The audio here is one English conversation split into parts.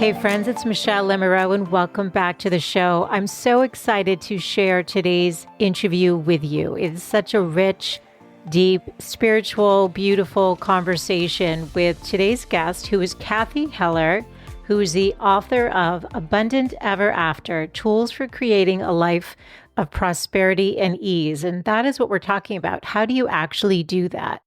Hey friends, it's Michelle Lemereau and welcome back to the show. I'm so excited to share today's interview with you. It's such a rich, deep, spiritual, beautiful conversation with today's guest, who is Cathy Heller, who is the author of Abundant Ever After, Tools for Creating a Life of Prosperity and Ease. And that is what we're talking about. How do you actually do that?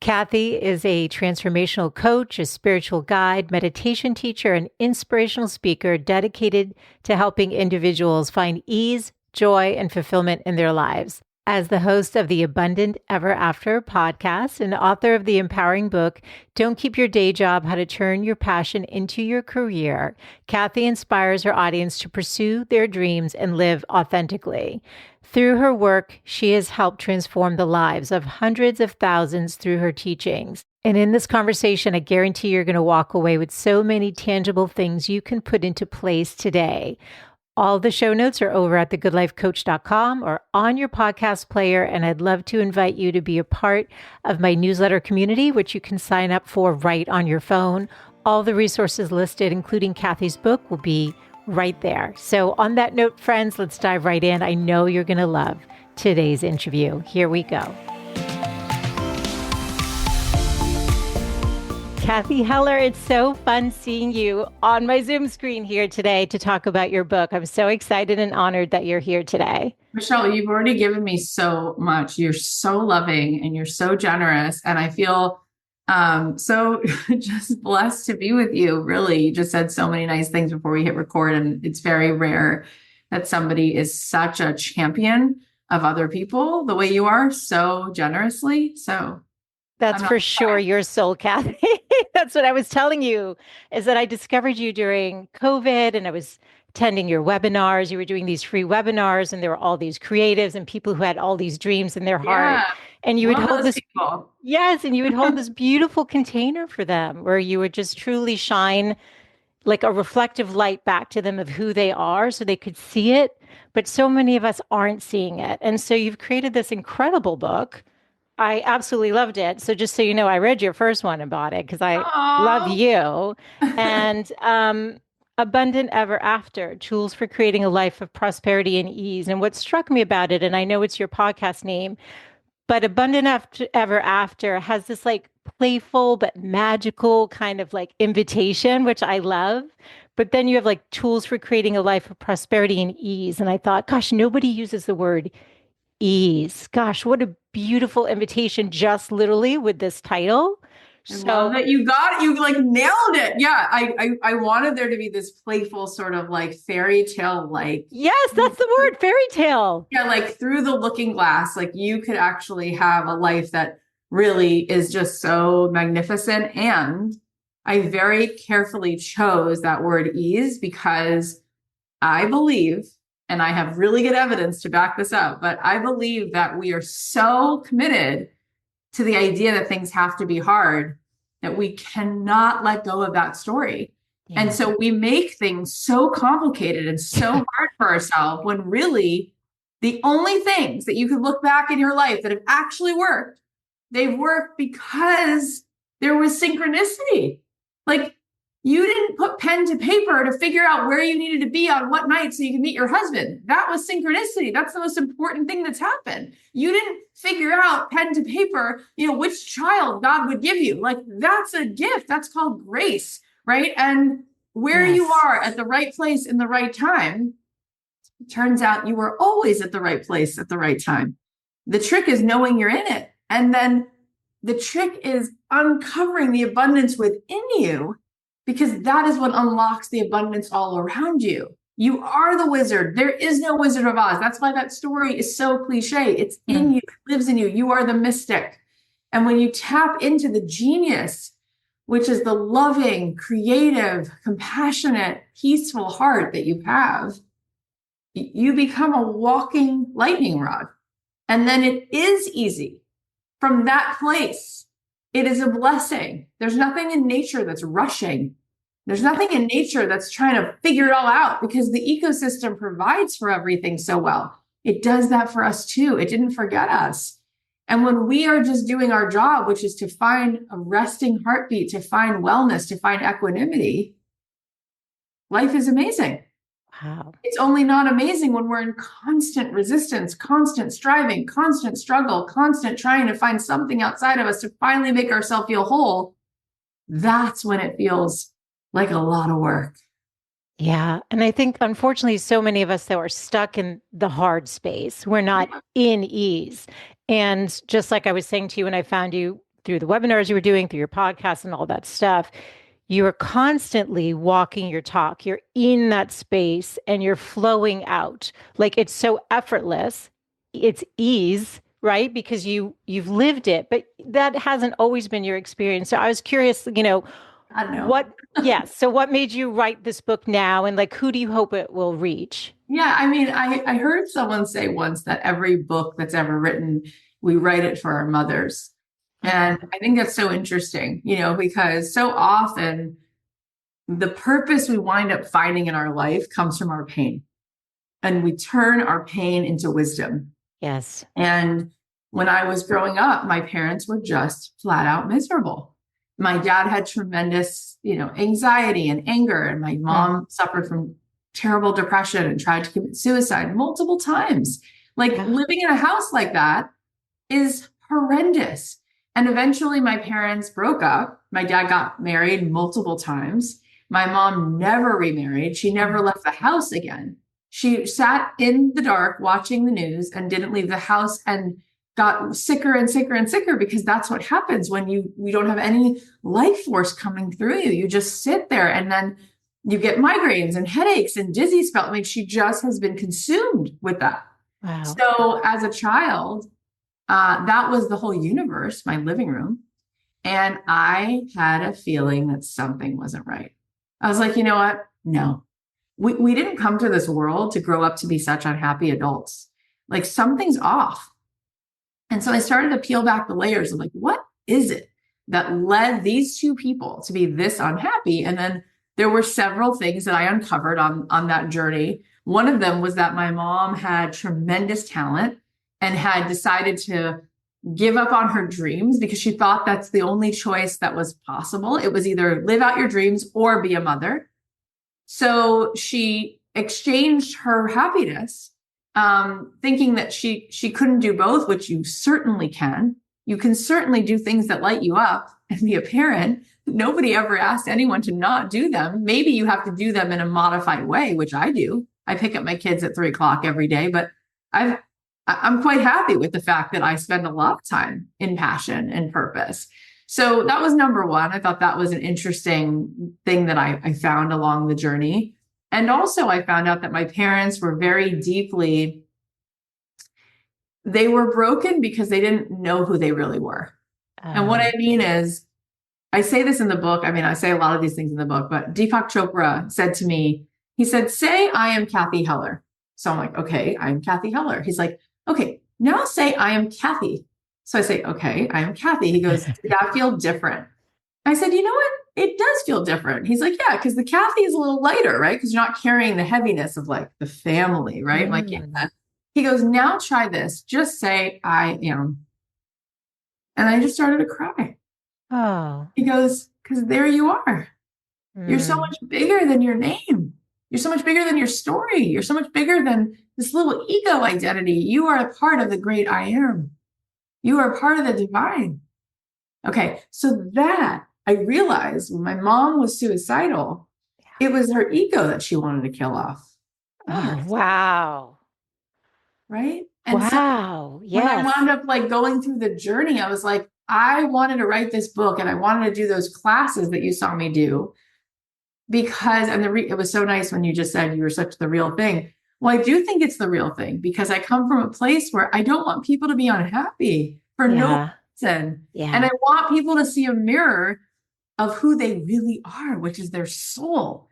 Cathy is a transformational coach, a spiritual guide, meditation teacher, and inspirational speaker dedicated to helping individuals find ease, joy, and fulfillment in their lives. As the host of the Abundant Ever After podcast and author of the empowering book, Don't Keep Your Day Job, How to Turn Your Passion into Your Career, Cathy inspires her audience to pursue their dreams and live authentically. Through her work, she has helped transform the lives of hundreds of thousands through her teachings. And in this conversation, I guarantee you're going to walk away with so many tangible things you can put into place today. All the show notes are over at thegoodlifecoach.com or on your podcast player. And I'd love to invite you to be a part of my newsletter community, which you can sign up for right on your phone. All the resources listed, including Cathy's book, will be right there. So on that note, friends, let's dive right in. I know you're going to love today's interview. Here we go. Cathy Heller, it's so fun seeing you on my Zoom screen here today to talk about your book. I'm so excited and honored that you're here today. Michelle, you've already given me so much. You're so loving and you're so generous. And I feel so just blessed to be with you. Really, you just said so many nice things before we hit record. And it's very rare that somebody is such a champion of other people the way you are, so generously. So that's for sure your soul, Cathy. That's what I was telling you, is that I discovered you during COVID and I was attending your webinars. You were doing these free webinars and there were all these creatives and people who had all these dreams in their heart. And you would hold this, yes, and you would hold this beautiful container for them where you would just truly shine like a reflective light back to them of who they are so they could see it. But so many of us aren't seeing it. And so you've created this incredible book. I absolutely loved it. So just so you know, I read your first one and bought it because I love you. And Abundant Ever After, Tools for Creating a Life of Prosperity and Ease. And what struck me about it, and I know it's your podcast name, but Ever After has this like playful but magical kind of like invitation, which I love. But then you have like tools for creating a life of prosperity and ease. And I thought, gosh, nobody uses the word ease. Gosh, what a beautiful invitation, just literally with this title. I love that you got it. You like nailed it. Yeah. I wanted there to be this playful sort of like fairy tale, like. Yes, that's the word, fairy tale. Yeah. Like through the looking glass, like you could actually have a life that really is just so magnificent. And I very carefully chose that word ease because I believe, and I have really good evidence to back this up, but I believe that we are so committed to the idea that things have to be hard that we cannot let go of that story. Yeah. And so we make things so complicated and so hard for ourselves when really the only things that you could look back in your life that have actually worked, they've worked because there was synchronicity. Like you didn't put pen to paper to figure out where you needed to be on what night so you could meet your husband. That was synchronicity. That's the most important thing that's happened. You didn't figure out pen to paper, which child God would give you. Like that's a gift. That's called grace, right? And where you are at the right place in the right time, it turns out you were always at the right place at the right time. The trick is knowing you're in it. And then the trick is uncovering the abundance within you, because that is what unlocks the abundance all around you. You are the wizard. There is no Wizard of Oz. That's why that story is so cliche. It's in you, it lives in you. You are the mystic. And when you tap into the genius, which is the loving, creative, compassionate, peaceful heart that you have, you become a walking lightning rod. And then it is easy. From that place, it is a blessing. There's nothing in nature that's rushing. There's nothing in nature that's trying to figure it all out because the ecosystem provides for everything so well. It does that for us too. It didn't forget us. And when we are just doing our job, which is to find a resting heartbeat, to find wellness, to find equanimity, life is amazing. Wow. It's only not amazing when we're in constant resistance, constant striving, constant struggle, constant trying to find something outside of us to finally make ourselves feel whole. That's when it feels like a lot of work. Yeah. And I think, unfortunately, so many of us, though, are stuck in the hard space. We're not in ease. And just like I was saying to you when I found you through the webinars you were doing, through your podcast and all that stuff, you are constantly walking your talk. You're in that space and you're flowing out. Like it's so effortless. It's ease, right? Because you've lived it, but that hasn't always been your experience. So I was curious, I don't know. what, yes. So what made you write this book now? And like, who do you hope it will reach? Yeah, I mean, I heard someone say once that every book that's ever written, we write it for our mothers. And Oh, I think that's so interesting, because so often the purpose we wind up finding in our life comes from our pain. And we turn our pain into wisdom. yes. And when I was growing up, my parents were just flat out miserable. My dad had tremendous, anxiety and anger, and my Mm, mom suffered from terrible depression and tried to commit suicide multiple times. Like yeah. living in a house like that is horrendous. And eventually my parents broke up. My dad got married multiple times. My mom never remarried. She never Mm, left the house again. She sat in the dark watching the news and didn't leave the house and got sicker and sicker and sicker because that's what happens when you don't have any life force coming through you. You just sit there and then you get migraines and headaches and dizzy spell. I mean, she just has been consumed with that. wow. So as a child, that was the whole universe, my living room. And I had a feeling that something wasn't right. I was like, you know what? No, we didn't come to this world to grow up to be such unhappy adults. Like something's off. And so I started to peel back the layers of like, what is it that led these two people to be this unhappy? And then there were several things that I uncovered on that journey. One of them was that my mom had tremendous talent and had decided to give up on her dreams because she thought that's the only choice that was possible. It was either live out your dreams or be a mother. So she exchanged her happiness, thinking that she couldn't do both, which you certainly can. You can certainly do things that light you up and be a parent. Nobody ever asked anyone to not do them. Maybe you have to do them in a modified way, which I do. I pick up my kids at 3 o'clock every day, but I've I'm quite happy with the fact that I spend a lot of time in passion and purpose. So that was number one. I thought that was an interesting thing that I found along the journey. And also, I found out that my parents were very deeply, they were broken because they didn't know who they really were. And what I Oh, mean is, I say this in the book. I mean, I say a lot of these things in the book, but Deepak Chopra said to me, he said, say, I am Cathy Heller. So I'm like, okay, I'm Cathy Heller. He's like, okay, now say, I am Cathy. So I say, okay, I am Cathy. He goes, did that feel different? I said, you know what? It does feel different. He's like, yeah, because the Kathy is a little lighter, right? Because you're not carrying the heaviness of like the family, right? I'm like, mm. yeah. He goes, now try this. Just say, I am. And I just started to cry. Oh, He goes, because there you are. You're so mm. much bigger than your name. You're so much bigger than your story. You're so much bigger than this little ego identity. You are a part of the great I am. You are a part of the divine. Okay, so that I realized when my mom was suicidal, it was her ego that she wanted to kill off. Oh, Not, wow. right? And so Wow. when I Yes. wound up like going through the journey, I was like, I wanted to write this book and I wanted to do those classes that you saw me do because, and it was so nice when you just said you were such the real thing. Well, I do think it's the real thing because I come from a place where I don't want people to be unhappy for no Yeah. reason. And I Yeah. want people to see a mirror of who they really are, which is their soul.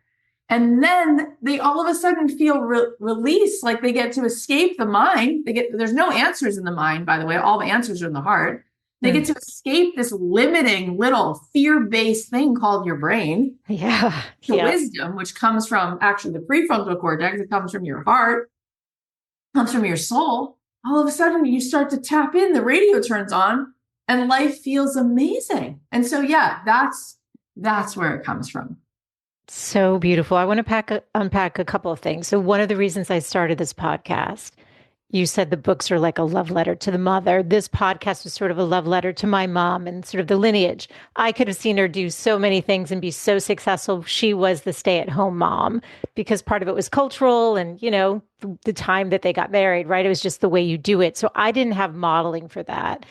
And then they all of a sudden feel released, like they get to escape the mind. There's no answers in the mind, by the way. All the answers are in the heart. They Mm. get to escape this limiting little fear-based thing called your brain Yeah. to Yeah. wisdom, which comes from actually the prefrontal cortex. It comes from your heart, comes from your soul. All of a sudden, you start to tap in, the radio turns on, and life feels amazing. And so, yeah, that's where it comes from. So beautiful. I want to unpack a couple of things. So, one of the reasons I started this podcast, you said the books are like a love letter to the mother. This podcast was sort of a love letter to my mom and sort of the lineage. I could have seen her do so many things and be so successful. She was the stay-at-home mom because part of it was cultural and, the time that they got married, right? It was just the way you do it. So, I didn't have modeling for that.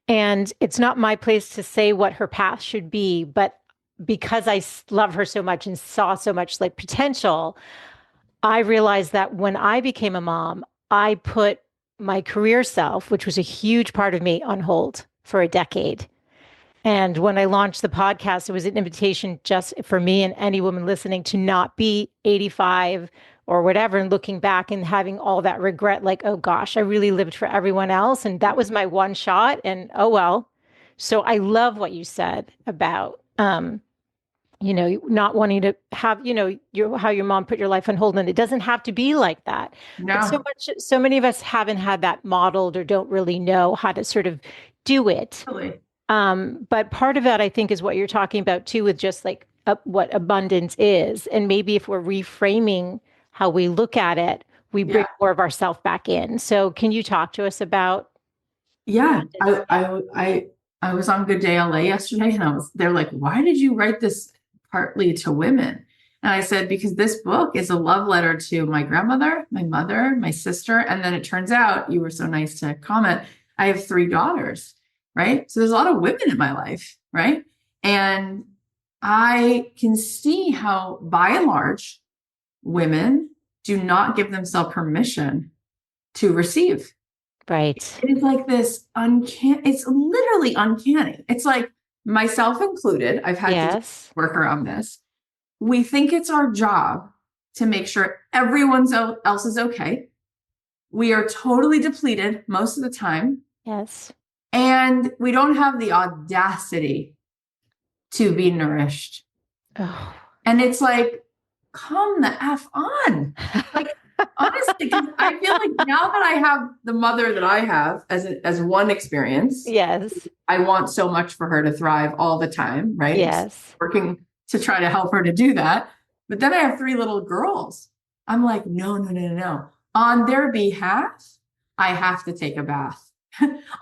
And it's not my place to say what her path should be, but because love her so much and saw so much like potential, I realized that when I became a mom, I put my career self, which was a huge part of me, on hold for a decade. And when I launched the podcast, it was an invitation just for me and any woman listening to not be 85 or whatever and looking back and having all that regret, like, oh gosh, I really lived for everyone else. And that was my one shot. And oh well. So I love what you said about not wanting to have, how your mom put your life on hold. And it doesn't have to be like that. But No, so many of us haven't had that modeled or don't really know how to sort of do it. really. But part of that, I think, is what you're talking about too, with just like what abundance is. And maybe if we're reframing how we look at it, we bring Yeah. more of ourselves back in. So can you talk to us about Yeah. abundance? I was on Good Day LA yesterday and they're like, why did you write this partly to women? And I said, because this book is a love letter to my grandmother, my mother, my sister. And then it turns out, you were so nice to comment, I have 3 daughters, right? So there's a lot of women in my life, right? And I can see how, by and large, women do not give themselves permission to receive. Right. It is like this uncanny, it's literally uncanny. It's like myself included, I've had to Yes. work around this. We think it's our job to make sure else is okay. We are totally depleted most of the time. Yes. And we don't have the audacity to be nourished. Oh. And it's like, come the F on. Like, honestly, 'cause I feel like now that I have the mother that I have as one experience, Yes. I want so much for her to thrive all the time, right? Yes. Working to try to help her to do that. But then I have 3 little girls. I'm like, no, no, no, no, no. On their behalf, I have to take a bath.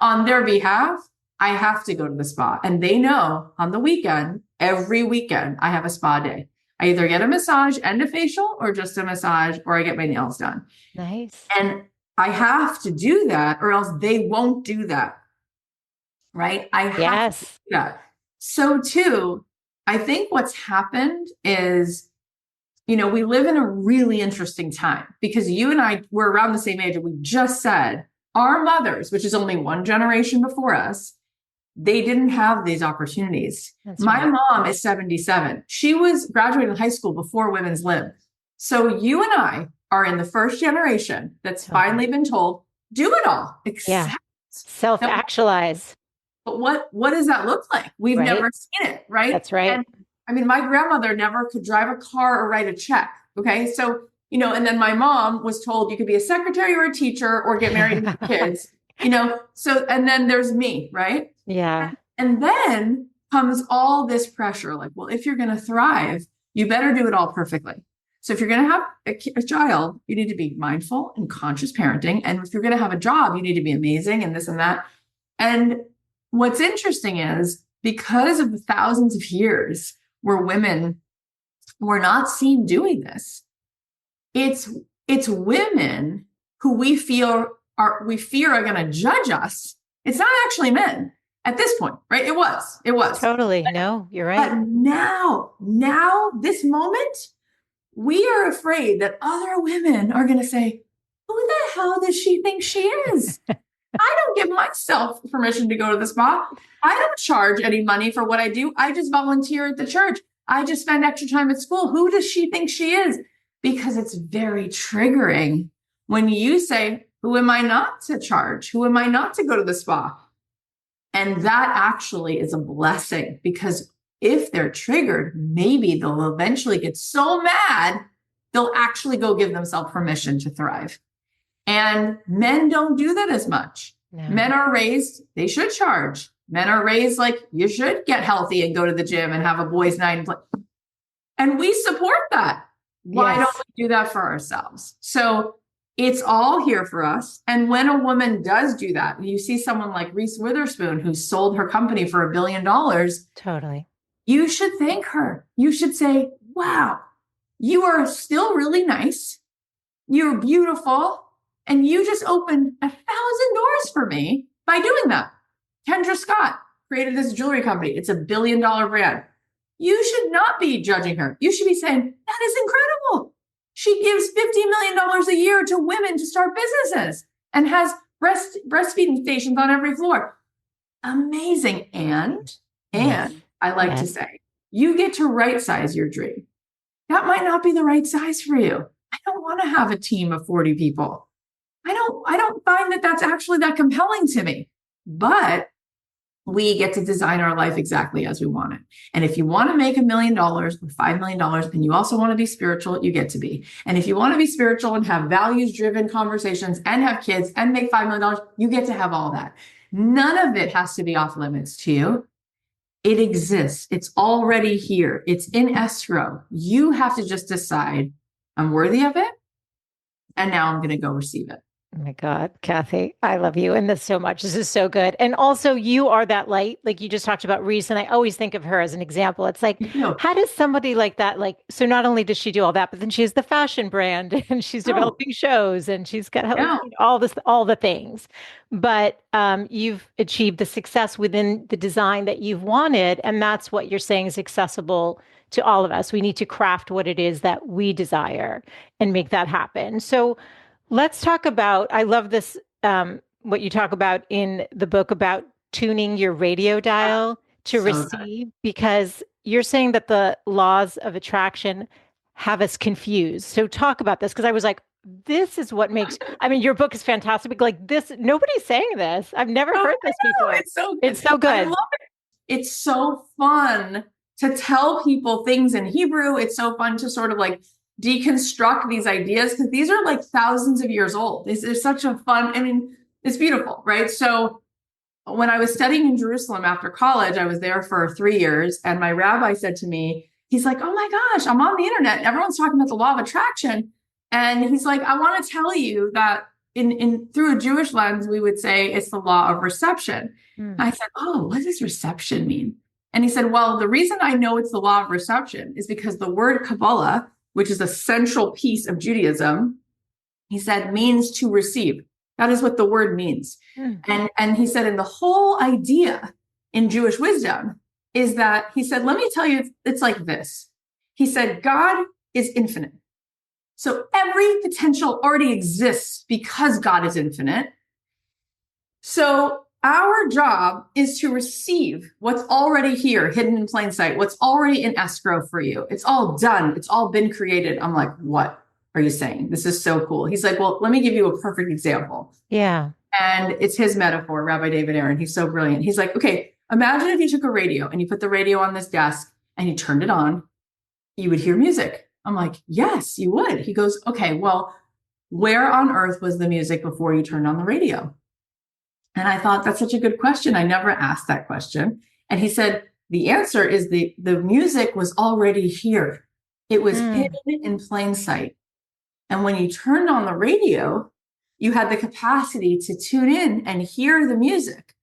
On their behalf, I have to go to the spa. And they know on the weekend, every weekend, I have a spa day. I either get a massage and a facial or just a massage, or I get my nails done. Nice. And I have to do that or else they won't do that. Right? I have to Yes. do that. So too, I think what's happened is, we live in a really interesting time because you and I were around the same age and we just said our mothers, which is only one generation before us, they didn't have these opportunities. That's My right. mom is 77. She was graduating high school before women's lib. So you and I are in the first generation that's Totally. finally been told, do it all, Yeah. except Self-actualize. but what does that look like? We've Right. never seen it, right? That's right. And I mean, my grandmother never could drive a car or write a check. Okay. So, and then my mom was told you could be a secretary or a teacher or get married and have kids, so, and then there's me, right? Yeah. And then comes all this pressure like, well, if you're going to thrive, you better do it all perfectly. So if you're going to have a child, you need to be mindful and conscious parenting. And if you're going to have a job, you need to be amazing and this and that. And what's interesting is because of the thousands of years where women were not seen doing this, it's women who we fear are going to judge us. It's not actually men at this point, right? It was Totally. No, you're right. But now this moment, we are afraid that other women are going to say, who the hell does she think she is? I don't give myself permission to go to the spa. I don't charge any money for what I do. I just volunteer at the church. I just spend extra time at school. Who does she think she is? Because it's very triggering when you say, who am I not to charge? Who am I not to go to the spa? And that actually is a blessing because if they're triggered, maybe they'll eventually get so mad, they'll actually go give themselves permission to thrive. And men don't do that as much. No. Men are raised, they should charge. Men are raised like you should get healthy and go to the gym and have a boys' night. And we support that. Why don't Yes. we do that for ourselves? So it's all here for us. And when a woman does do that, you see someone like Reese Witherspoon, who sold her company for $1 billion, Totally. you should thank her. You should say, wow, you are still really nice. You're beautiful. And you just opened 1,000 doors for me by doing that. Kendra Scott created this jewelry company. It's $1 billion brand. You should not be judging her. You should be saying, that is incredible. She gives $50 million a year to women to start businesses and has breastfeeding stations on every floor. Amazing. And I like to say, you get to right size your dream. That might not be the right size for you. I don't want to have a team of 40 people. I don't find that that's actually that compelling to me. But we get to design our life exactly as we want it. And if you want to make $1 million or $5 million, and you also want to be spiritual, you get to be. And if you want to be spiritual and have values-driven conversations and have kids and make $5 million, you get to have all that. None of it has to be off limits to you. It exists. It's already here. It's in escrow. You have to just decide, I'm worthy of it, and now I'm going to go receive it. Oh my God, Cathy, I love you and this so much. This is so good. And also, you are that light, like you just talked about Reese, and I always think of her as an example. It's like, how does somebody like that, like, so not only does she do all that, but then she has the fashion brand and she's developing shows and she's got all this, all the things. But you've achieved the success within the design that you've wanted. And that's what you're saying is accessible to all of us. We need to craft what it is that we desire and make that happen. So, let's talk about, I love this, what you talk about in the book about tuning your radio dial to receive, because you're saying that the laws of attraction have us confused. So talk about this, because I was like, this is what makes, I mean, your book is fantastic. But like this, nobody's saying this. I've never heard this before. It's so good. It's so good. I love it. It's so fun to tell people things in Hebrew. It's so fun to sort of like deconstruct these ideas, because these are like thousands of years old. This is such a fun, I mean, it's beautiful, right? So when I was studying in Jerusalem after college, I was there for 3 years, and my rabbi said to me, he's like, oh my gosh, I'm on the internet. Everyone's talking about the law of attraction. And he's like, I want to tell you that in through a Jewish lens, we would say it's the law of reception. I said, oh, what does reception mean? And he said, well, the reason I know it's the law of reception is because the word Kabbalah, which is a central piece of Judaism, he said, means to receive. That is what the word means. And he said, and the whole idea in Jewish wisdom is that, he said, let me tell you, it's like this. He said, God is infinite. So every potential already exists because God is infinite. So our job is to receive what's already here, hidden in plain sight, what's already in escrow for you. It's all done. It's all been created. I'm like, what are you saying? This is so cool. He's like, well, let me give you a perfect example. Yeah. And it's his metaphor, Rabbi David Aaron. He's so brilliant. He's like, okay, imagine if you took a radio and you put the radio on this desk and you turned it on, you would hear music. I'm like, yes, you would. He goes, okay, well, where on earth was the music before you turned on the radio? And I thought, that's such a good question. I never asked that question. And he said, the answer is the music was already here. It was hidden in plain sight. And when you turned on the radio, you had the capacity to tune in and hear the music.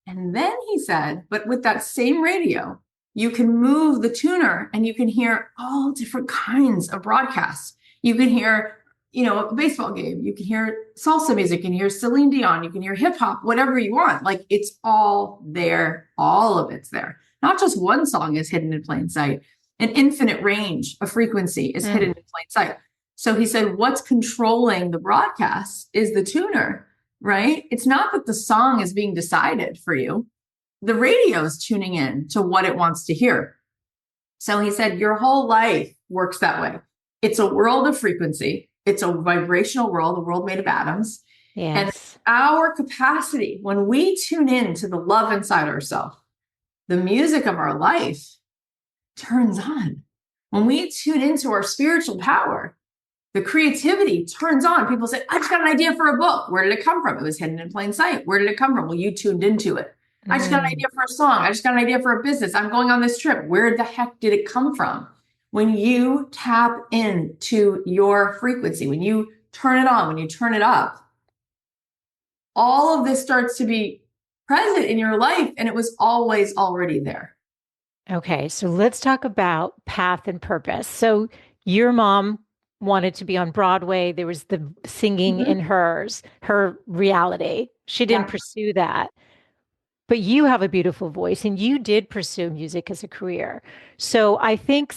And then he said, but with that same radio, you can move the tuner and you can hear all different kinds of broadcasts. You can hear, a baseball game. You can hear salsa music. You can hear Celine Dion. You can hear hip hop, whatever you want. Like, it's all there. All of it's there. Not just one song is hidden in plain sight. An infinite range of frequency is hidden in plain sight. So he said, what's controlling the broadcast is the tuner, right? It's not that the song is being decided for you. The radio is tuning in to what it wants to hear. So he said, your whole life works that way. It's a world of frequency. It's a vibrational world, a world made of atoms. Yes. And our capacity, when we tune in to the love inside ourselves, the music of our life turns on. When we tune into our spiritual power, the creativity turns on. People say, I just got an idea for a book. Where did it come from? It was hidden in plain sight. Where did it come from? Well, you tuned into it. I just got an idea for a song. I just got an idea for a business. I'm going on this trip. Where the heck did it come from? when you tap into your frequency, when you turn it on, when you turn it up, all of this starts to be present in your life, and it was always already there. Okay, so let's talk about path and purpose. So your mom wanted to be on Broadway. There was the singing in her reality. She didn't Yeah. pursue that. But you have a beautiful voice and you did pursue music as a career. So I think,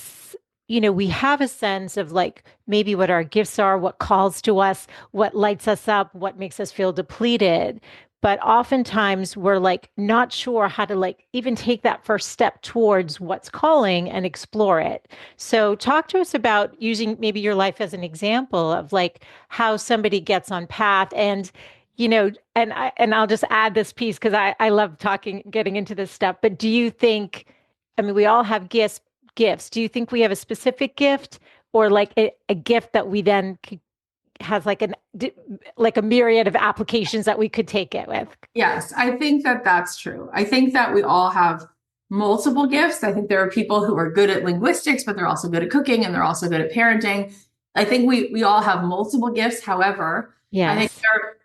we have a sense of like maybe what our gifts are, what calls to us, what lights us up, what makes us feel depleted. But oftentimes we're like not sure how to like even take that first step towards what's calling and explore it. So talk to us about using maybe your life as an example of like how somebody gets on path and I'll just add this piece because I love getting into this stuff. But do you think, I mean, we all have gifts. Do you think we have a specific gift or like a gift that we then has like a myriad of applications that we could take it with? Yes, I think that that's true. I think that we all have multiple gifts. I think there are people who are good at linguistics, but they're also good at cooking and they're also good at parenting. I think we all have multiple gifts. However, I think Yes. there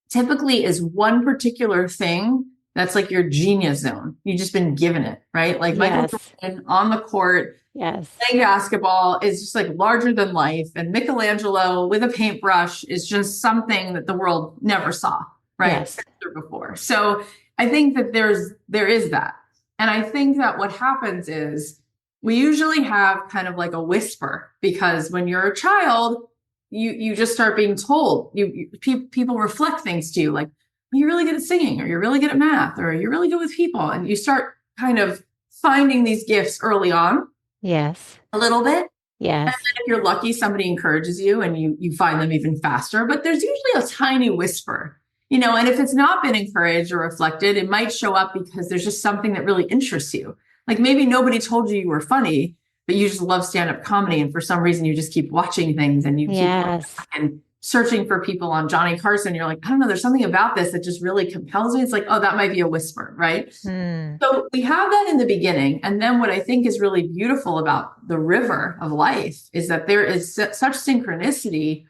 typically is one particular thing that's like your genius zone. You've just been given it, right? Like Michael Yes. Jordan on the court Yes. playing basketball is just like larger than life. And Michelangelo with a paintbrush is just something that the world never saw, right? Yes. Before. So I think that there is that. And I think that what happens is we usually have kind of like a whisper because when you're a child, you just start being told people reflect things to you like you're really good at singing or you're really good at math or you're really good with people and you start kind of finding these gifts early on Yes. a little bit. And Yes. then if you're lucky, somebody encourages you and you find them even faster. But there's usually a tiny whisper, and if it's not been encouraged or reflected, it might show up because there's just something that really interests you. Like maybe nobody told you were funny, but you just love stand-up comedy. And for some reason, you just keep watching things and you keep Yes. and searching for people on Johnny Carson. You're like, I don't know, there's something about this that just really compels me. It's like, oh, that might be a whisper, right? Hmm. So we have that in the beginning. And then what I think is really beautiful about the river of life is that there is such synchronicity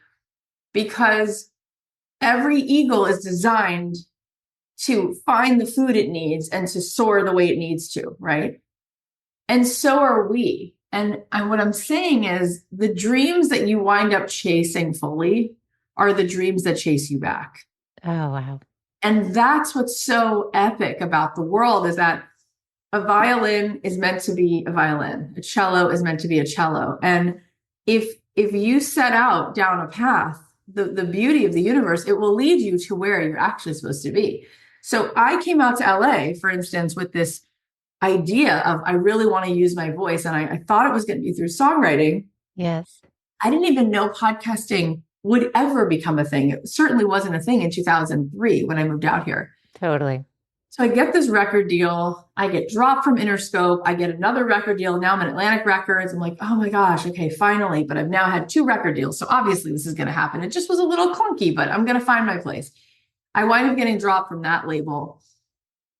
because every eagle is designed to find the food it needs and to soar the way it needs to, right? And so are we. And what I'm saying is the dreams that you wind up chasing fully are the dreams that chase you back. Oh, wow. And that's what's so epic about the world is that a violin is meant to be a violin. A cello is meant to be a cello. And if you set out down a path, the beauty of the universe, it will lead you to where you're actually supposed to be. So I came out to LA, for instance, with this idea of I really want to use my voice. And I thought it was going to be through songwriting. Yes. I didn't even know podcasting would ever become a thing. It certainly wasn't a thing in 2003 when I moved out here. Totally. So I get this record deal. I get dropped from Interscope. I get another record deal. Now I'm at Atlantic Records. I'm like, oh my gosh, okay, finally. But I've now had 2 record deals. So obviously this is going to happen. It just was a little clunky, but I'm going to find my place. I wind up getting dropped from that label.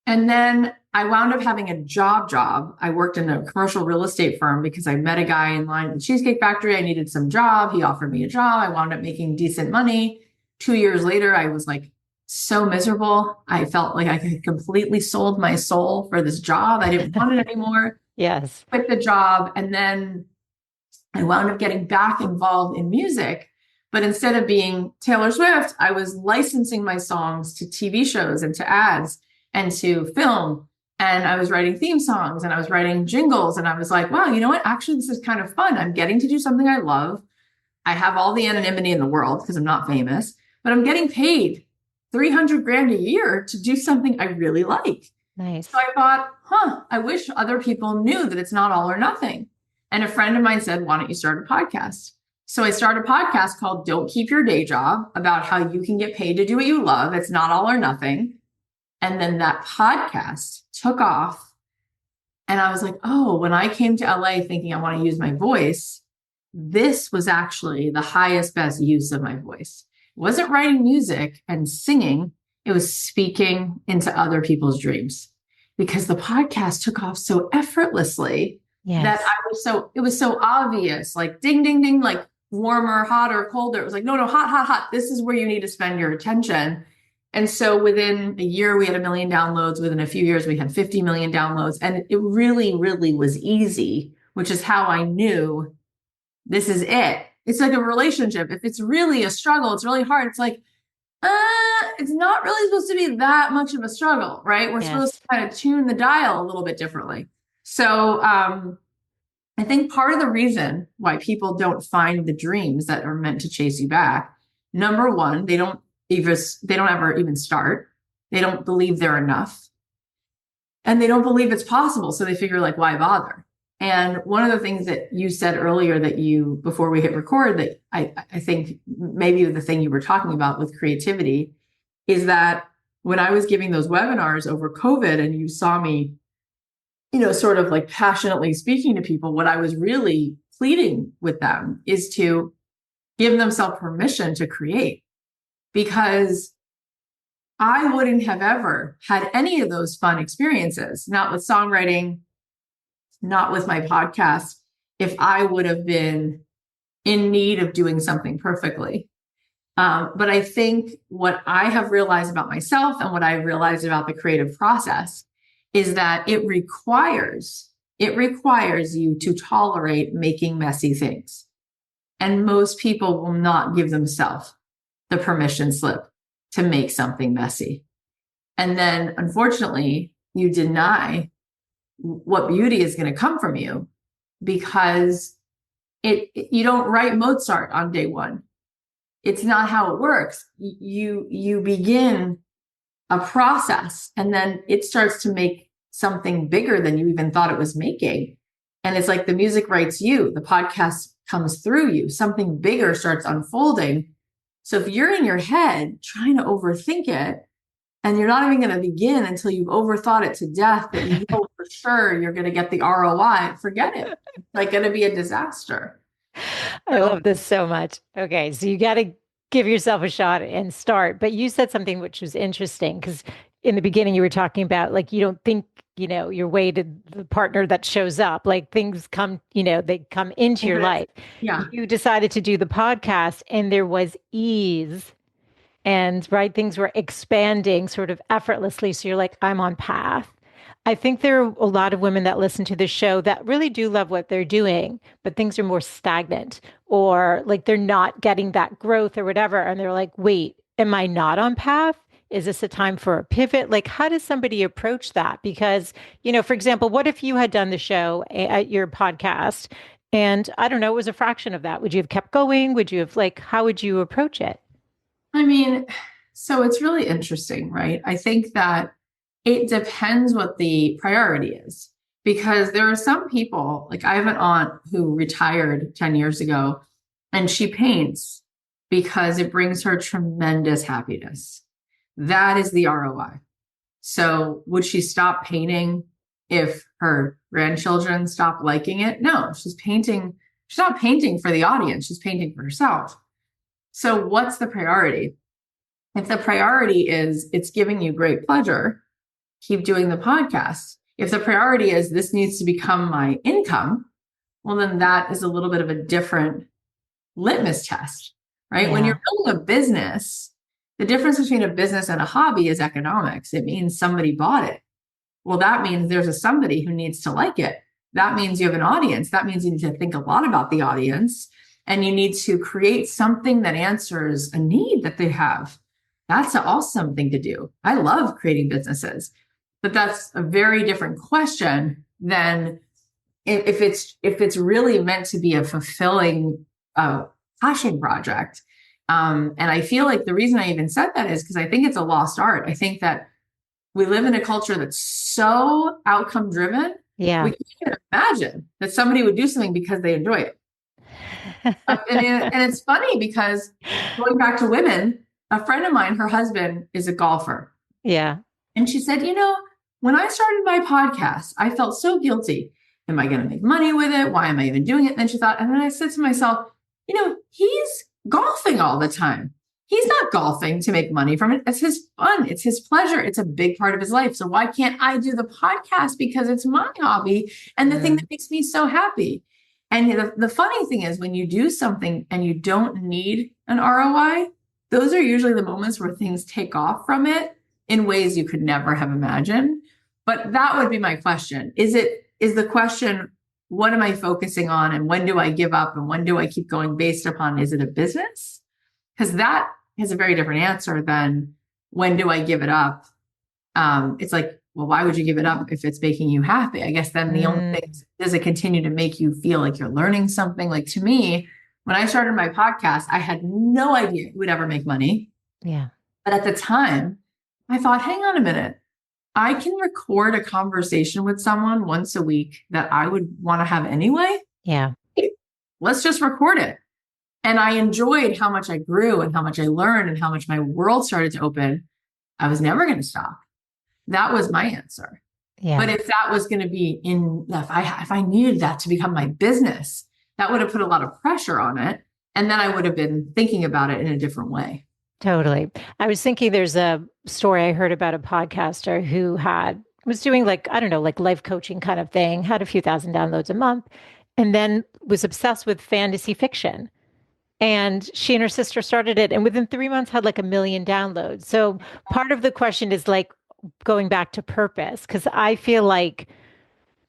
And then I wound up having a job. I worked in a commercial real estate firm because I met a guy in line at the Cheesecake Factory. I needed some job. He offered me a job. I wound up making decent money. 2 years later, I was like so miserable. I felt like I had completely sold my soul for this job. I didn't want it anymore. Yes. Quit the job. And then I wound up getting back involved in music. But instead of being Taylor Swift, I was licensing my songs to TV shows and to ads and to film. And I was writing theme songs and I was writing jingles. And I was like, wow, you know what? Actually, this is kind of fun. I'm getting to do something I love. I have all the anonymity in the world because I'm not famous, but I'm getting paid 300 grand a year to do something I really like. Nice. So I thought, I wish other people knew that it's not all or nothing. And a friend of mine said, why don't you start a podcast? So I started a podcast called Don't Keep Your Day Job about how you can get paid to do what you love. It's not all or nothing. And then that podcast took off. And I was like, oh, when I came to LA thinking I want to use my voice, this was actually the highest, best use of my voice. It wasn't writing music and singing. It was speaking into other people's dreams because the podcast took off so effortlessly that Yes. it was so obvious, like ding, ding, ding, like warmer, hotter, colder. It was like, no, no, hot, hot, hot. This is where you need to spend your attention. And so within a year, we had 1 million downloads. Within a few years, we had 50 million downloads. And it really, really was easy, which is how I knew this is it. It's like a relationship. If it's really a struggle, it's really hard. It's like, it's not really supposed to be that much of a struggle, right? We're supposed Yes. to kind of tune the dial a little bit differently. So I think part of the reason why people don't find the dreams that are meant to chase you back, number one, they don't ever even start. They don't believe they're enough. And they don't believe it's possible. So they figure, like, why bother? And one of the things that you said earlier before we hit record, that I think maybe the thing you were talking about with creativity is that when I was giving those webinars over COVID and you saw me, sort of like passionately speaking to people, what I was really pleading with them is to give themselves permission to create, because I wouldn't have ever had any of those fun experiences, not with songwriting, not with my podcast, if I would have been in need of doing something perfectly. But I think what I have realized about myself and what I realized about the creative process is that it requires you to tolerate making messy things. And most people will not give themselves the permission slip to make something messy. And then, unfortunately, you deny what beauty is going to come from you, because you don't write Mozart on day one. It's not how it works. You begin a process, and then it starts to make something bigger than you even thought it was making. And it's like the music writes you, the podcast comes through you, something bigger starts unfolding. So if you're in your head trying to overthink it, and you're not even going to begin until you've overthought it to death, that you know for sure you're going to get the ROI, forget it. It's like going to be a disaster. I So, love this so much. Okay, so you got to give yourself a shot and start. But you said something which was interesting, because in the beginning you were talking about, like, you don't think, your way to the partner that shows up, like things come, they come into your life. yeah. You decided to do the podcast and there was ease, and right, things were expanding sort of effortlessly. So you're like, I'm on path. I think there are a lot of women that listen to the show that really do love what they're doing, but things are more stagnant, or like they're not getting that growth or whatever. And they're like, wait, am I not on path? Is this a time for a pivot? Like, how does somebody approach that? Because, for example, what if you had done the show at your podcast and I don't know, it was a fraction of that? Would you have kept going? Would you have, like, how would you approach it? I mean, so it's really interesting, right? I think that it depends what the priority is, because there are some people, like I have an aunt who retired 10 years ago, and she paints because it brings her tremendous happiness. That is the ROI. So would she stop painting if her grandchildren stop liking it? No, she's painting. She's not painting for the audience. She's painting for herself. So what's the priority? If the priority is it's giving you great pleasure, keep doing the podcast. If the priority is this needs to become my income, well, then that is a little bit of a different litmus test, right? When Yeah. you're building a business, the difference between a business and a hobby is economics. It means somebody bought it. Well, that means there's a somebody who needs to like it. That means you have an audience. That means you need to think a lot about the audience, and you need to create something that answers a need that they have. That's an awesome thing to do. I love creating businesses, but that's a very different question than if it's really meant to be a fulfilling passion project. And I feel like the reason I even said that is because I think it's a lost art. I think that we live in a culture that's so outcome driven. Yeah. We can't imagine that somebody would do something because they enjoy it. And it's funny because, going back to women, a friend of mine, her husband is a golfer. Yeah. And she said, when I started my podcast, I felt so guilty. Am I going to make money with it? Why am I even doing it? And then she thought, and then I said to myself, he's golfing all the time. he's not golfing to make money from it. It's his fun. It's his pleasure. It's a big part of his life. So why can't I do the podcast? Because it's my hobby and the thing that makes me so happy. And the funny thing is when you do something and you don't need an ROI, those are usually the moments where things take off from it in ways you could never have imagined. But that would be my question. Is the question, what am I focusing on and when do I give up and when do I keep going based upon, is it a business? Because that is a very different answer than when do I give it up? It's like, well, why would you give it up if it's making you happy? I guess then the only thing is, does it continue to make you feel like you're learning something? Like to me, when I started my podcast, I had no idea it would ever make money. Yeah. But at the time, I thought, hang on a minute. I can record a conversation with someone once a week that I would want to have anyway. Yeah. Let's just record it. And I enjoyed how much I grew and how much I learned and how much my world started to open. I was never going to stop. That was my answer. Yeah. But if that was going to be if I needed that to become my business, that would have put a lot of pressure on it. And then I would have been thinking about it in a different way. Totally. I was thinking there's a story I heard about a podcaster who was doing like, I don't know, like life coaching kind of thing, had a few thousand downloads a month, and then was obsessed with fantasy fiction. And she and her sister started it, and within 3 months had like 1 million downloads. So part of the question is like going back to purpose, because I feel like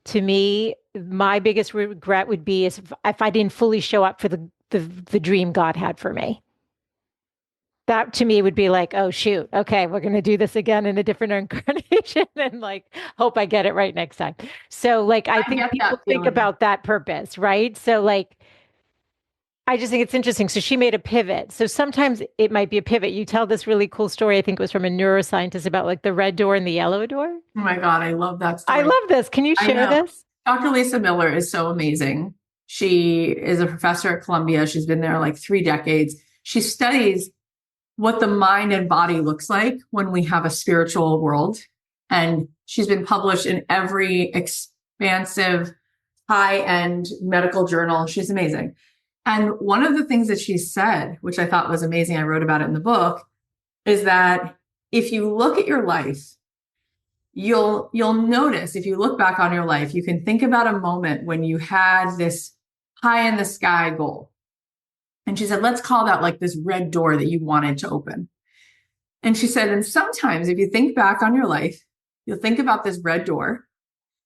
to me, my biggest regret would be is if I didn't fully show up for the dream God had for me. That to me would be like, oh shoot, okay, we're going to do this again in a different incarnation and like hope I get it right next time. So like I think people think about that purpose, right? So like I just think it's interesting. So she made a pivot. So sometimes it might be a pivot. You tell this really cool story, I think it was from a neuroscientist about like the red door and the yellow door. Oh my God, I love that story. I love this. Can you share this? Dr. Lisa Miller is so amazing. She is a professor at Columbia. She's been there like 3 decades. She studies what the mind and body looks like when we have a spiritual world. And she's been published in every expansive, high-end medical journal. She's amazing. And one of the things that she said, which I thought was amazing, I wrote about it in the book, is that if you look at your life, you'll notice, if you look back on your life, you can think about a moment when you had this high in the sky goal. And she said, let's call that like this red door that you wanted to open. And she said, and sometimes if you think back on your life, you'll think about this red door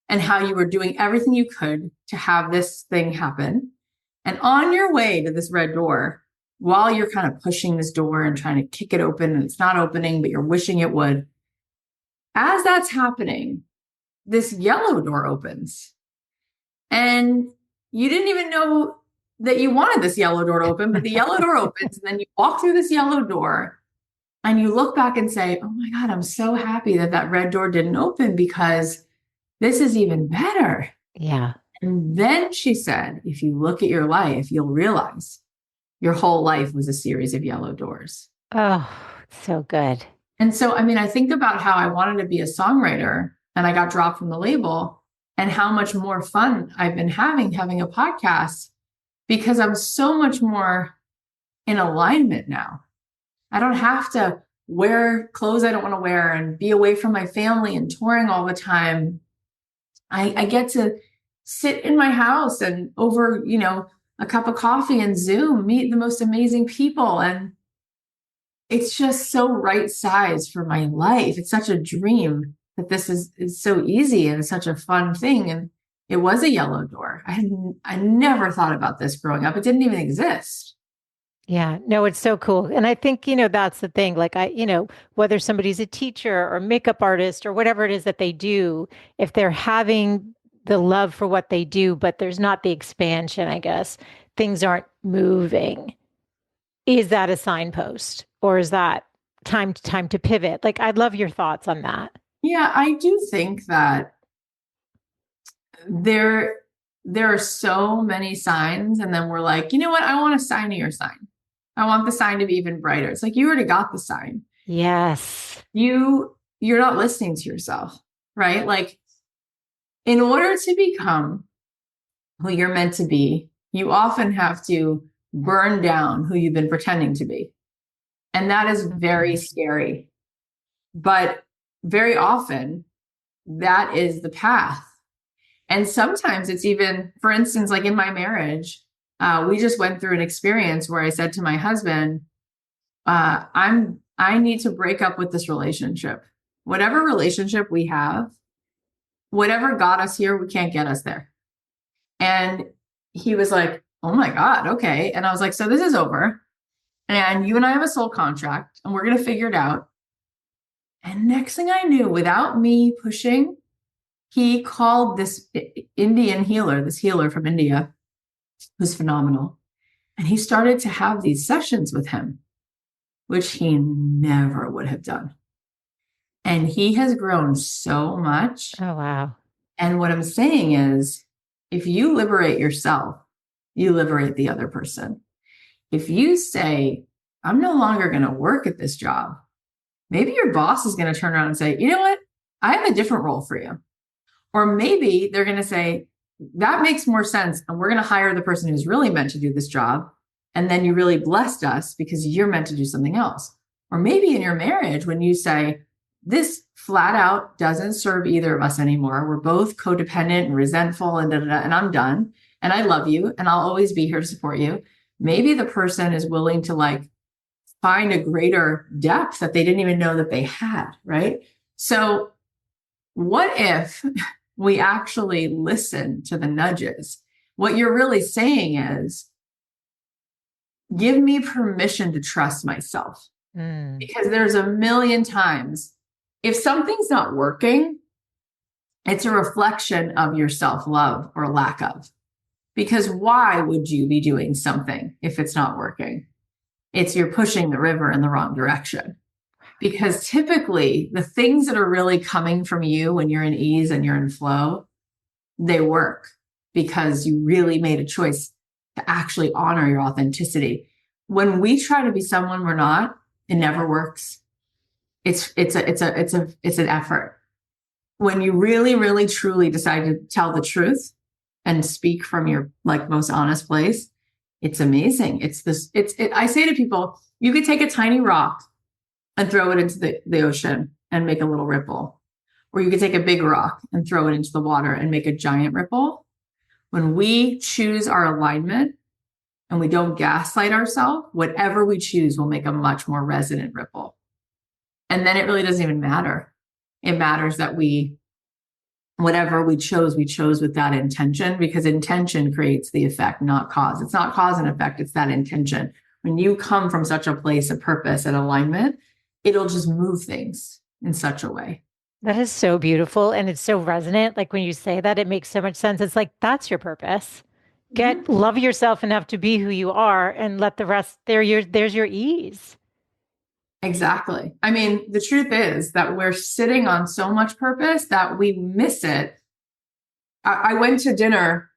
and how you were doing everything you could to have this thing happen. And on your way to this red door, while you're kind of pushing this door and trying to kick it open and it's not opening, but you're wishing it would, as that's happening, this yellow door opens. And you didn't even know that you wanted this yellow door to open, but the yellow door opens and then you walk through this yellow door and you look back and say, oh my God, I'm so happy that that red door didn't open because this is even better. Yeah. And then she said, if you look at your life, you'll realize your whole life was a series of yellow doors. Oh, so good. And so, I mean, I think about how I wanted to be a songwriter and I got dropped from the label and how much more fun I've been having a podcast because I'm so much more in alignment now. I don't have to wear clothes I don't want to wear and be away from my family and touring all the time. I get to sit in my house and over, a cup of coffee and Zoom, meet the most amazing people. And it's just so right size for my life. It's such a dream that this is so easy and such a fun thing. And it was a yellow door. I never thought about this growing up. It didn't even exist. Yeah, no, it's so cool. And I think, that's the thing. Like whether somebody's a teacher or makeup artist or whatever it is that they do, if they're having the love for what they do, but there's not the expansion, I guess, things aren't moving. Is that a signpost or is that time to pivot? Like, I'd love your thoughts on that. Yeah, I do think that there are so many signs, and then we're like, you know what? I want a sign of your sign. I want the sign to be even brighter. It's like you already got the sign. Yes. You're not listening to yourself, right? Like, in order to become who you're meant to be, you often have to burn down who you've been pretending to be. And that is very scary. But very often, that is the path. And sometimes it's even, for instance, like in my marriage, we just went through an experience where I said to my husband, I need to break up with this relationship. Whatever relationship we have, whatever got us here, we can't get us there. And he was like, oh my God, okay. And I was like, so this is over. And you and I have a soul contract and we're going to figure it out. And next thing I knew, without me pushing, he called this Indian healer, this healer from India, who's phenomenal. And he started to have these sessions with him, which he never would have done. And he has grown so much. Oh, wow. And what I'm saying is, if you liberate yourself, you liberate the other person. If you say, I'm no longer going to work at this job, maybe your boss is going to turn around and say, you know what? I have a different role for you. Or maybe they're going to say, that makes more sense. And we're going to hire the person who's really meant to do this job. And then you really blessed us because you're meant to do something else. Or maybe in your marriage, when you say, this flat out doesn't serve either of us anymore. We're both codependent and resentful and and I'm done. And I love you and I'll always be here to support you. Maybe the person is willing to like find a greater depth that they didn't even know that they had, right? So what if we actually listen to the nudges? What you're really saying is, give me permission to trust myself. Because there's a million times, if something's not working, it's a reflection of your self-love or lack of. Because why would you be doing something if it's not working? It's you're pushing the river in the wrong direction. Because typically the things that are really coming from you when you're in ease and you're in flow, they work because you really made a choice to actually honor your authenticity. When we try to be someone we're not, it never works. It's an effort. When you really, really, truly decide to tell the truth and speak from your like most honest place, it's amazing. I say to people, you could take a tiny rock and throw it into the ocean and make a little ripple. Or you could take a big rock and throw it into the water and make a giant ripple. When we choose our alignment and we don't gaslight ourselves, whatever we choose will make a much more resonant ripple. And then it really doesn't even matter. It matters that whatever we chose with that intention, because intention creates the effect, not cause. It's not cause and effect, it's that intention. When you come from such a place of purpose and alignment, it'll just move things in such a way. That is so beautiful. And it's so resonant. Like when you say that, it makes so much sense. It's like, that's your purpose. Love yourself enough to be who you are and let the rest there's your ease. Exactly. I mean, the truth is that we're sitting on so much purpose that we miss it. I went to dinner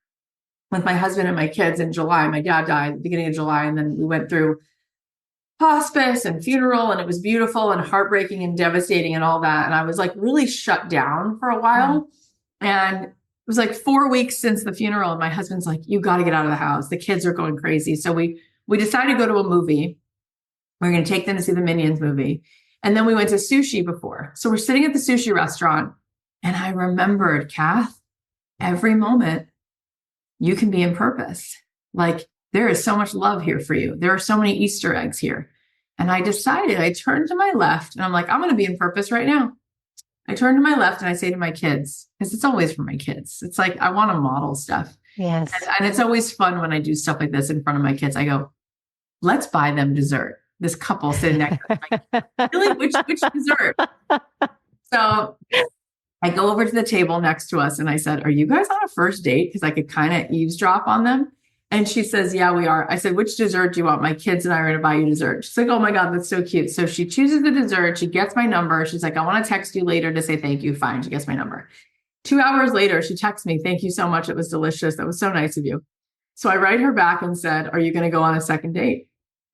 with my husband and my kids in July. My dad died at the beginning of July. And then we went through hospice and funeral, and it was beautiful and heartbreaking and devastating and all that. And I was like really shut down for a while. And it was like 4 weeks since the funeral. And my husband's like, you got to get out of the house. The kids are going crazy. So we decided to go to a movie. We're going to take them to see the Minions movie. And then we went to sushi before. So we're sitting at the sushi restaurant. And I remembered, Kath, every moment you can be in purpose. Like there is so much love here for you. There are so many Easter eggs here. And I decided, I turned to my left and I'm like, I'm going to be in purpose right now. I turn to my left and I say to my kids, because it's always for my kids. It's like, I want to model stuff. Yes. And it's always fun when I do stuff like this in front of my kids. I go, let's buy them dessert. This couple sitting next to me, like, really, which dessert? So I go over to the table next to us and I said, are you guys on a first date? Because I could kind of eavesdrop on them. And she says, yeah, we are. I said, which dessert do you want? My kids and I are going to buy you dessert. She's like, oh my God, that's so cute. So she chooses the dessert. She gets my number. She's like, I want to text you later to say thank you. Fine. She gets my number. 2 hours later, she texts me, thank you so much. It was delicious. That was so nice of you. So I write her back and said, are you going to go on a second date?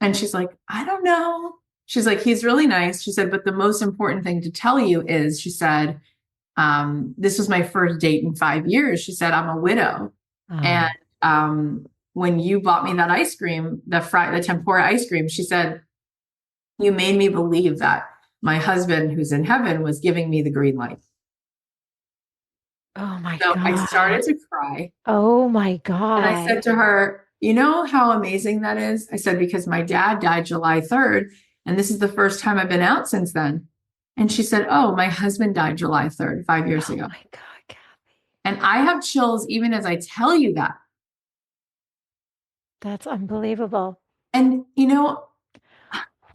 And she's like, I don't know. She's like, he's really nice. She said, but the most important thing to tell you is, she said, this was my first date in 5 years. She said, I'm a widow. And when you bought me that ice cream, the tempura ice cream, she said, You made me believe that my husband who's in heaven was giving me the green light. Oh my So I God. started to cry. Oh my And I God. said to her, you know how amazing that is? I said, because my dad died July 3rd, and this is the first time I've been out since then. And she said, oh, my husband died July 3rd, 5 years Oh ago. my God, Kathy. And I have chills even as I tell you that. That's unbelievable. And,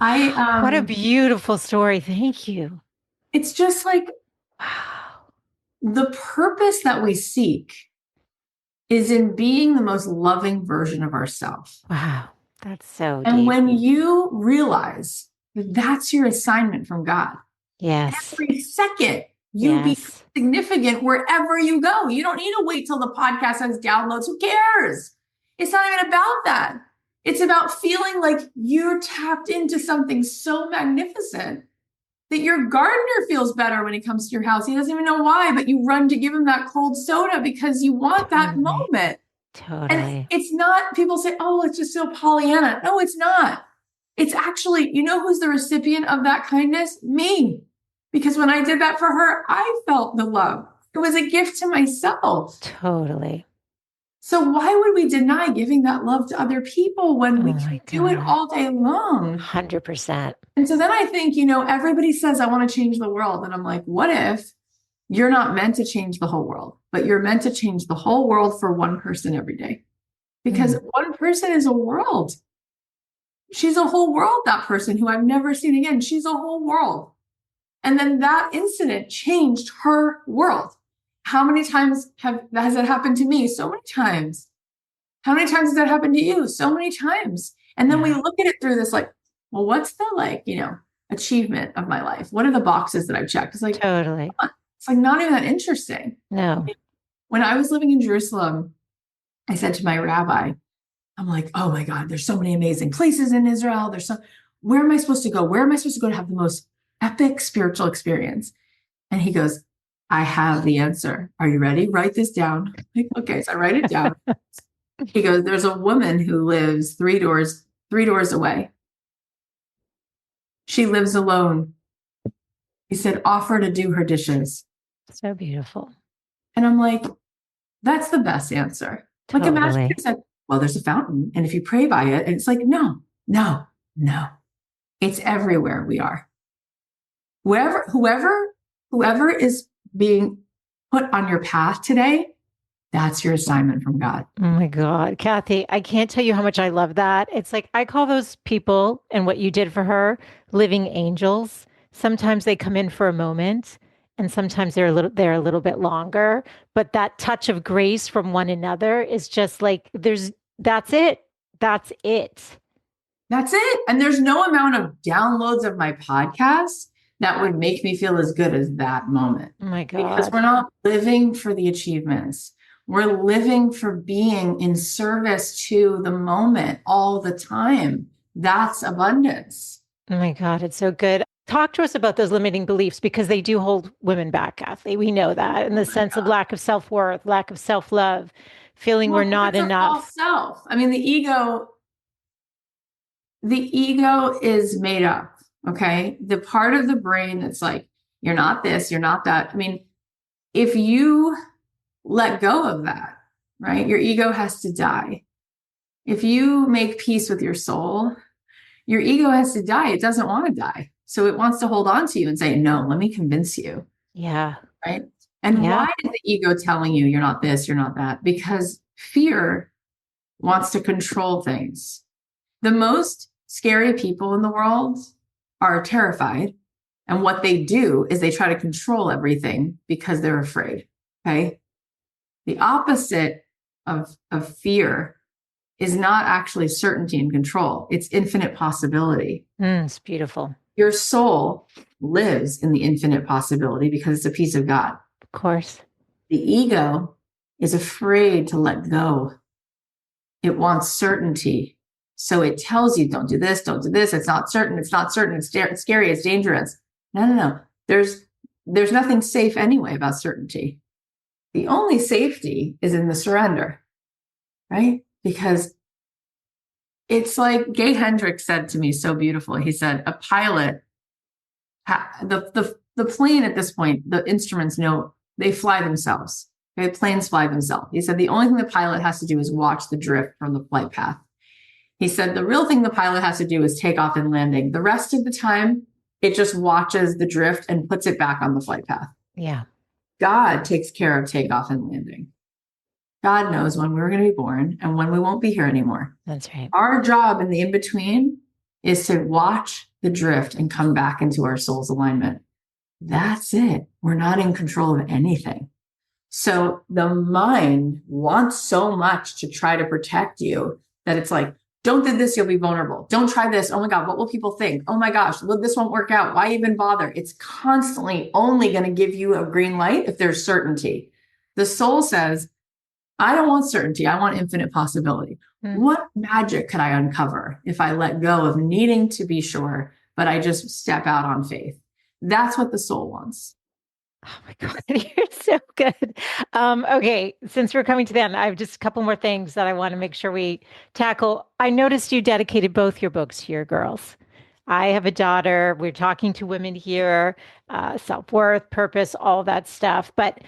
I, Wow. What a beautiful story. Thank you. it's just like Wow. the purpose that we seek is in being the most loving version of ourselves. Wow. That's so And deep. when you realize that that's your assignment from God, Yes. every second you be Yes. significant wherever you go. You don't need to wait till the podcast has downloads. Who cares? It's not even about that. It's about feeling like you're tapped into something so magnificent that your gardener feels better when he comes to your house. He doesn't even know why, but you run to give him that cold soda because you want that Totally. moment. And Totally. it's not, people say, oh, it's just so Pollyanna. No, it's not. It's actually, you know who's the recipient of that kindness? Me. Because when I did that for her, I felt the love. It was a gift to myself. Totally. So why would we deny giving that love to other people when Oh we my can do it God. all day long? 100%. And so then I think, everybody says, I want to change the world. And I'm like, what if you're not meant to change the whole world, but you're meant to change the whole world for one person every day? Because one person is a world. She's a whole world, that person who I've never seen again. She's a whole world. And then that incident changed her world. How many times has that happened to me? So many times. How many times has that happened to you? So many times. And then we look at it through this like, well, what's the achievement of my life? What are the boxes that I've checked? It's like, Totally. it's like not even that interesting. No. When I was living in Jerusalem, I said to my rabbi, I'm like, oh my God, there's so many amazing places in Israel. Where am I supposed to go? Where am I supposed to go to have the most epic spiritual experience? And he goes, I have the answer. Are you ready? Write this down. I'm like, okay, so I write it down. He goes, there's a woman who lives three doors away. She lives alone. He said, offer to do her dishes. So beautiful. And I'm like, that's the best answer. Like imagine Totally. you said, well, there's a fountain. And if you pray by it, and it's like, no, no, no. It's everywhere we are. Whoever is being put on your path today, that's your assignment from God. Oh my God, Kathy, I can't tell you how much I love that. It's like I call those people and what you did for her living angels. Sometimes they come in for a moment and sometimes they're a little bit longer, but that touch of grace from one another is just like that's it. That's it. That's it. And there's no amount of downloads of my podcast that would make me feel as good as that moment. Oh my Because God. we're not living for the achievements. We're living for being in service to the moment all the time. That's abundance. Oh my God, it's so good. Talk to us about those limiting beliefs because they do hold women back, Kathy. We know that. And the sense of lack of self-worth, lack of self-love, feeling we're Well, not it's a false enough. self. I mean, the ego is made up. Okay. The part of the brain that's like, you're not this, you're not that. I mean, if you let go of that, right, your ego has to die. If you make peace with your soul, your ego has to die. It doesn't want to die. So it wants to hold on to you and say, no, let me convince you. Yeah. Right. And Yeah. why is the ego telling you you're not this, you're not that? Because fear wants to control things. The most scary people in the world are terrified. And what they do is they try to control everything because they're afraid. Okay. The opposite of fear is not actually certainty and control. It's infinite possibility. It's beautiful. Your soul lives in the infinite possibility because it's a piece of God. Of course. The ego is afraid to let go. It wants certainty. So it tells you, don't do this, don't do this. It's not certain. It's not certain. It's scary. It's dangerous. No. There's nothing safe anyway about certainty. The only safety is in the surrender, right? Because It's like Gay Hendricks said to me so beautifully. He said, a pilot, the plane at this point, the instruments know they fly themselves. Okay, planes fly themselves. He said the only thing the pilot has to do is watch the drift from the flight path. He said the real thing the pilot has to do is take off and landing. The rest of the time, it just watches the drift and puts it back on the flight path. Yeah. God takes care of takeoff and landing. God knows when we're going to be born and when we won't be here anymore. That's right. Our job in the in between is to watch the drift and come back into our soul's alignment. That's it. We're not in control of anything. So the mind wants so much to try to protect you that it's like, don't do this, you'll be vulnerable. Don't try this. Oh my God, what will people think? Oh my gosh, well, this won't work out. Why even bother? It's constantly only going to give you a green light if there's certainty. The soul says, I don't want certainty. I want infinite possibility. What magic could I uncover if I let go of needing to be sure, but I just step out on faith? That's what the soul wants. Oh my God, you're so good. Okay, since we're coming to the end, I have just a couple more things that I want to make sure we tackle. I noticed you dedicated both your books to your girls. I have a daughter. We're talking to women here, self-worth, purpose, all that stuff. But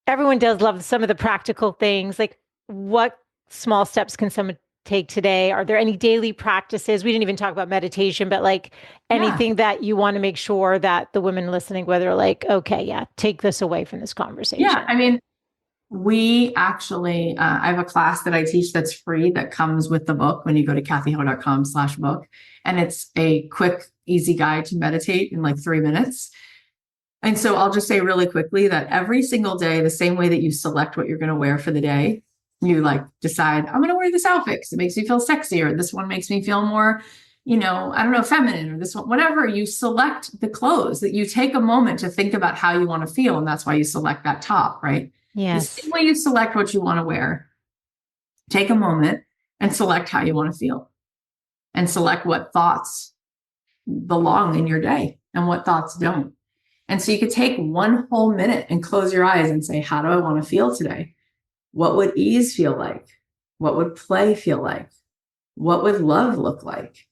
everyone does love some of the practical things. Like, what small steps can someone take today? Are there any daily practices? We didn't even talk about meditation, but like anything that you want to make sure that the women listening, whether like, okay, yeah, take this away from this conversation. Yeah. I mean, we actually, I have a class that I teach that's free that comes with the book when you go to cathyheller.com/book. And it's a quick, easy guide to meditate in like 3 minutes. And so I'll just say really quickly that every single day, the same way that you select what you're going to wear for the day, you like decide, I'm going to wear this outfit because it makes me feel sexy, or this one makes me feel more, I don't know, feminine, or this one, whatever. You select the clothes, that you take a moment to think about how you want to feel. And that's why you select that top, right? Yes. The same way you select what you want to wear, take a moment and select how you want to feel, and select what thoughts belong in your day and what thoughts don't. And so you could take one whole minute and close your eyes and say, how do I want to feel today? What would ease feel like? What would play feel like? What would love look like?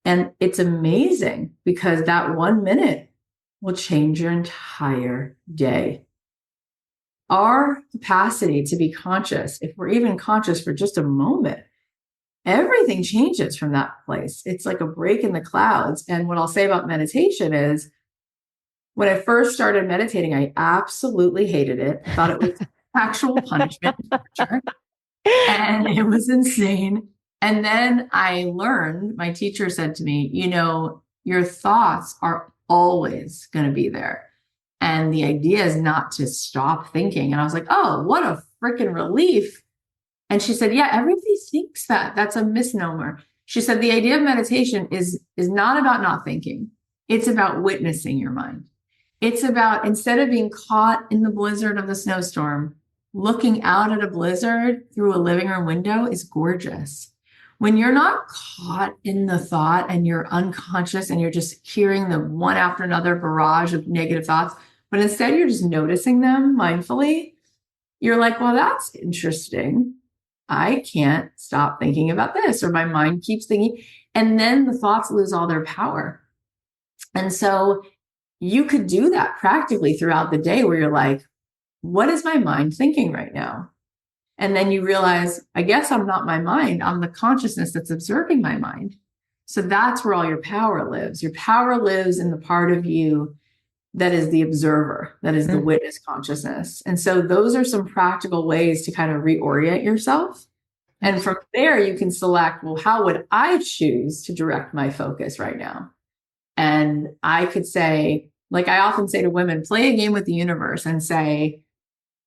And it's amazing because that 1 minute will change your entire day. Our capacity to be conscious, if we're even conscious for just a moment, everything changes from that place. It's like a break in the clouds. And what I'll say about meditation is, when I first started meditating, I absolutely hated it. I thought it was actual punishment and torture, and it was insane. And then I learned, my teacher said to me, your thoughts are always going to be there. And the idea is not to stop thinking. And I was like, oh, what a freaking relief. And she said, yeah, everybody thinks that. That's a misnomer. She said, the idea of meditation is not about not thinking. It's about witnessing your mind. It's about, instead of being caught in the blizzard of the snowstorm, looking out at a blizzard through a living room window is gorgeous. When you're not caught in the thought and you're unconscious and you're just hearing the one after another barrage of negative thoughts, but instead you're just noticing them mindfully, you're like, well, that's interesting. I can't stop thinking about this, or my mind keeps thinking. And then the thoughts lose all their power. And so you could do that practically throughout the day, where you're like, what is my mind thinking right now? And then you realize, I guess I'm not my mind. I'm the consciousness that's observing my mind. So that's where all your power lives. Your power lives in the part of you that is the observer, that is the witness consciousness. And so those are some practical ways to kind of reorient yourself. And from there, you can select, well, how would I choose to direct my focus right now? And I could say, like I often say to women, play a game with the universe and say,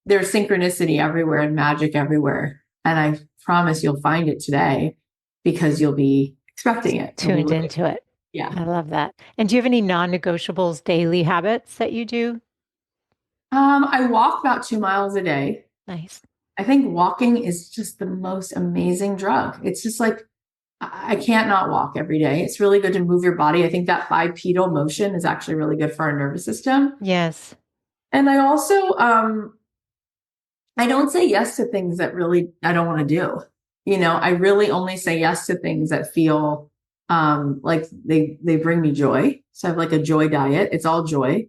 there's synchronicity everywhere and magic everywhere. And I promise you'll find it today, because you'll be expecting it. Tuned into it. Yeah. I love that. And do you have any non-negotiables daily habits that you do? I walk about 2 miles a day. Nice. I think walking is just the most amazing drug. It's just like, I can't not walk every day. It's really good to move your body. I think that bipedal motion is actually really good for our nervous system. Yes. And I also, I don't say yes to things that really I don't want to do. I really only say yes to things that feel like they bring me joy. So I have like a joy diet. It's all joy.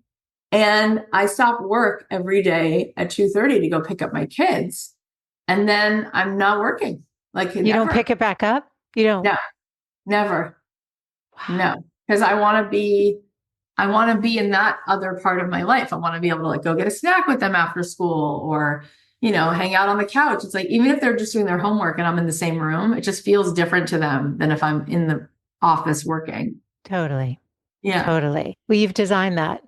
And I stop work every day at 2:30 to go pick up my kids. And then I'm not working. Like You don't never. pick it back up? You don't? No, never. Wow. No. Because I want to be in that other part of my life. I want to be able to like go get a snack with them after school or, hang out on the couch. It's like, even if they're just doing their homework and I'm in the same room, it just feels different to them than if I'm in the office working. Totally. Yeah. Totally. Well, you've designed that.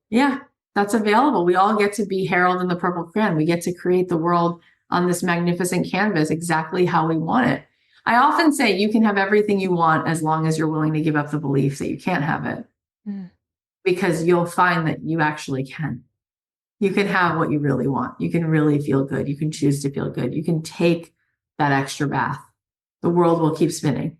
Yeah. That's available. We all get to be Harold in the Purple Crayon. We get to create the world on this magnificent canvas exactly how we want it. I often say you can have everything you want as long as you're willing to give up the belief that you can't have it. Mm. Because you'll find that you actually can. You can have what you really want. You can really feel good. You can choose to feel good. You can take that extra bath. The world will keep spinning.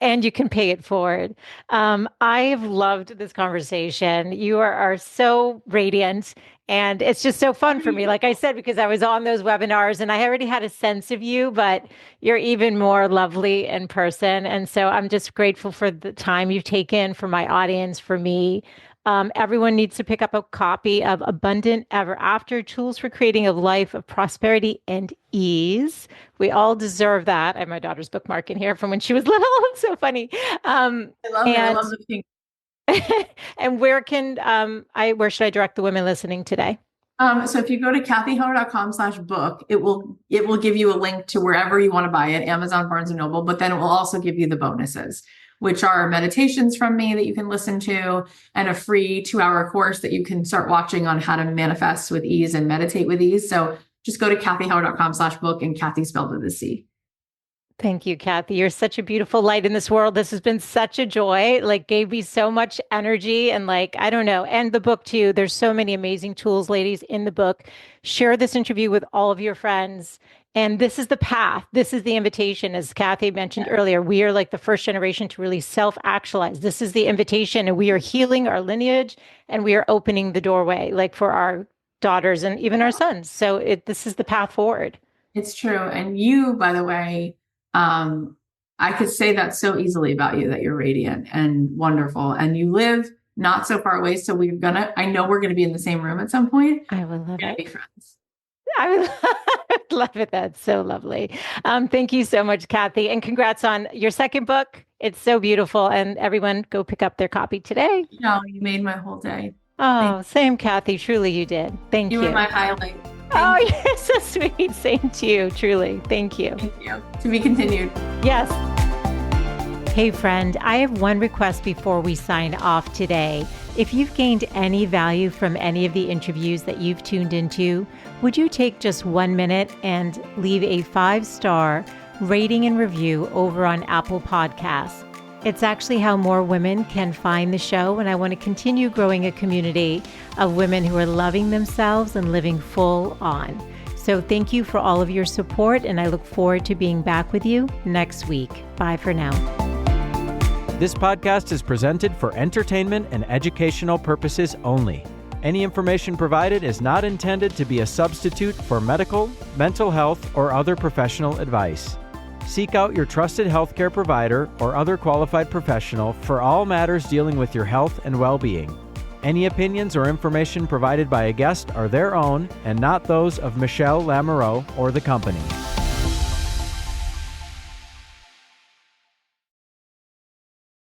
And you can pay it forward. I've loved this conversation. You are so radiant, and it's just so fun for me. Like I said, because I was on those webinars and I already had a sense of you, but you're even more lovely in person. And so I'm just grateful for the time you've taken for my audience, for me. Everyone needs to pick up a copy of Abundant Ever After Tools for Creating a Life of Prosperity and Ease. We all deserve that. I have my daughter's bookmark in here from when she was little. It's so funny. I love it. I And love the pink. and where should I direct the women listening today? So if you go to cathyheller.com/book, it will give you a link to wherever you want to buy it, Amazon, Barnes and Noble, but then it will also give you the bonuses, which are meditations from me that you can listen to and a free 2-hour course that you can start watching on how to manifest with ease and meditate with ease. So just go to cathyheller.com/book, and Cathy spelled with a C. Thank you, Cathy. You're such a beautiful light in this world. This has been such a joy. Like, gave me so much energy and like, I don't know. And the book too. There's so many amazing tools, ladies, in the book. Share this interview with all of your friends. And this is the path. This is the invitation. As Cathy mentioned earlier, we are like the first generation to really self-actualize. This is the invitation, and we are healing our lineage, and we are opening the doorway, like for our daughters and even our sons. So this is the path forward. It's true. And you, by the way, I could say that so easily about you, that you're radiant and wonderful, and you live not so far away. So I know we're gonna be in the same room at some point. I will love We're gonna it. be friends. I would love it. That's so lovely. Thank you so much, Cathy. And congrats on your second book. It's so beautiful. And everyone go pick up their copy today. No, you made my whole day. Oh, same, Cathy. Truly, you did. Thank you. You were my highlight. Oh, you're so sweet. Same to you. Truly. Thank you. Thank you. To be continued. Yes. Hey, friend, I have one request before we sign off today. If you've gained any value from any of the interviews that you've tuned into, would you take just 1 minute and leave a 5-star rating and review over on Apple Podcasts? It's actually how more women can find the show, and I want to continue growing a community of women who are loving themselves and living full on. So thank you for all of your support, and I look forward to being back with you next week. Bye for now. This podcast is presented for entertainment and educational purposes only. Any information provided is not intended to be a substitute for medical, mental health, or other professional advice. Seek out your trusted healthcare provider or other qualified professional for all matters dealing with your health and well-being. Any opinions or information provided by a guest are their own and not those of Michelle Lamoureux or the company.